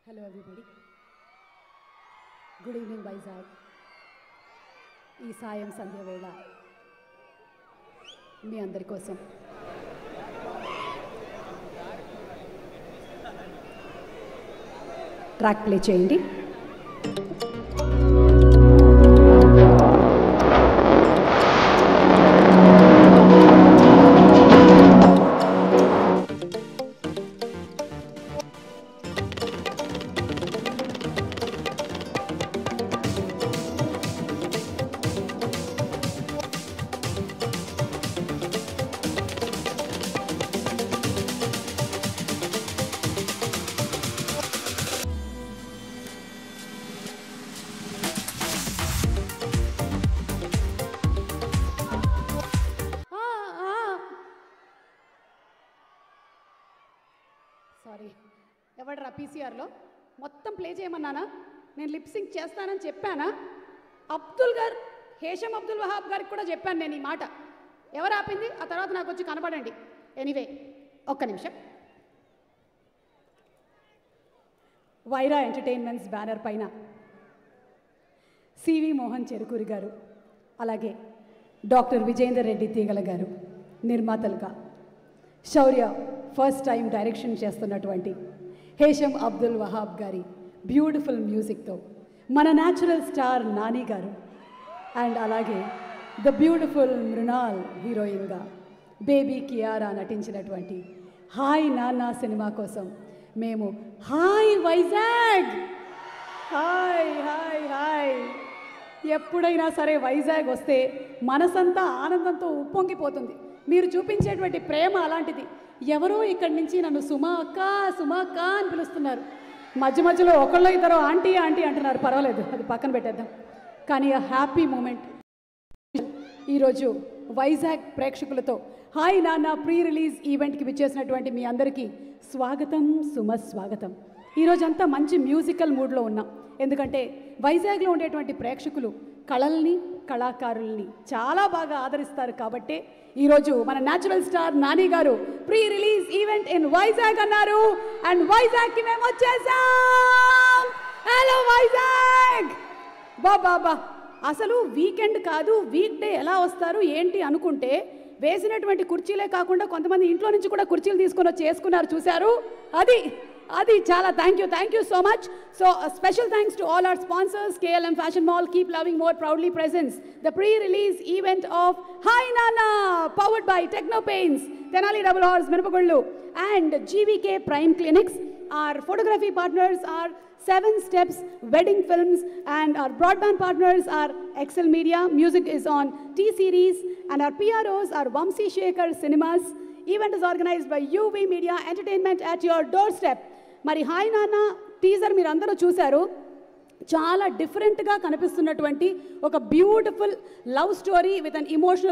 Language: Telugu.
Hello everybody. Good evening Vizag. ఈ సాయం సంధ్య వేళ మీ అందరి కోసం ట్రాక్ ప్లే చేయండి. సారీ, ఎవడరా పీసీఆర్లో మొత్తం ప్లే చేయమన్నానా? నేను లిప్సింగ్ చేస్తానని చెప్పానా? అబ్దుల్ గారు, హేషం అబ్దుల్ వహాబ్ గారికి కూడా చెప్పాను నేను ఈ మాట. ఎవరు ఆపింది? ఆ తర్వాత నాకు వచ్చి కనపడండి. ఎనీవే, ఒక్క నిమిషం. వైరా ఎంటర్టైన్మెంట్స్ బ్యానర్ పైన సివి మోహన్ చెరుకూరి గారు, అలాగే డాక్టర్ విజేందర్ రెడ్డి తీగల గారు నిర్మాతలుగా, శౌర్య ఫస్ట్ టైం డైరెక్షన్ చేస్తున్నటువంటి హేషం అబ్దుల్ వహాబ్ గారి బ్యూటిఫుల్ మ్యూజిక్తో మన న్యాచురల్ స్టార్ నాని గారు అండ్ అలాగే ద బ్యూటిఫుల్ మృణాల్ హీరోయిన్గా బేబీ కియారా నటించినటువంటి హాయ్ నాన్న సినిమా కోసం మేము hi Vizag, hi hi hi, ఎప్పుడైనా సరే వైజాగ్ వస్తే మనసంతా ఆనందంతో ఉప్పొంగిపోతుంది. మీరు చూపించేటువంటి ప్రేమ అలాంటిది. ఎవరో ఇక్కడి నుంచి నన్ను సుమా అక్క సుమా అక్క అని పిలుస్తున్నారు. మధ్య మధ్యలో ఒకళ్ళో ఇద్దరు ఆంటీ ఆంటీ అంటున్నారు. పర్వాలేదు, అది పక్కన పెట్టేద్దాం. కానీ ఆ హ్యాపీ మూమెంట్ ఈరోజు వైజాగ్ ప్రేక్షకులతో హాయ్ నాన్న ప్రీ రిలీజ్ ఈవెంట్కి విచ్చేసినటువంటి మీ అందరికీ స్వాగతం, సుమస్వాగతం. ఈరోజంతా మంచి మ్యూజికల్ మూడ్లో ఉన్నాం. ఎందుకంటే వైజాగ్లో ఉండేటువంటి ప్రేక్షకులు కళల్ని, కళాకారుల్ని చాలా బాగా ఆదరిస్తారు. కాబట్టే ఈరోజు మన న్యాచురల్ స్టార్ నాని గారు pre release event in Vizag అన్నారు. అండ్ వైజాగ్కి మేము వచ్చేసాం. హలో వైజాగ్! బాబా, అసలు వీకెండ్ కాదు వీక్ డే ఎలా వస్తారు ఏంటి అనుకుంటే వేసినటువంటి కుర్చీలే కాకుండా కొంతమంది ఇంట్లో నుంచి కూడా కుర్చీలు తీసుకొని వచ్చి వేసుకున్నారు. చూశారు? అది చాలా thank you so much. So special thanks to all our sponsors. KLM Fashion Mall, Keep Loving More proudly presents the pre-release event of Hi Nana, powered by Techno Paints, Tenali Double Horse, Mirapagullu, and GVK Prime Clinics. Our photography partners are 7 Steps Wedding Films, and our broadband partners are Excel Media. Music is on T-Series, and our PROs are Vamsi Shekhar Cinemas. Event is organized by UV Media Entertainment at your doorstep. మరి హాయ్ నాన్న టీజర్ మీరు అందరూ చూశారు. చాలా డిఫరెంట్గా కనిపిస్తున్నటువంటి ఒక beautiful love story with an emotional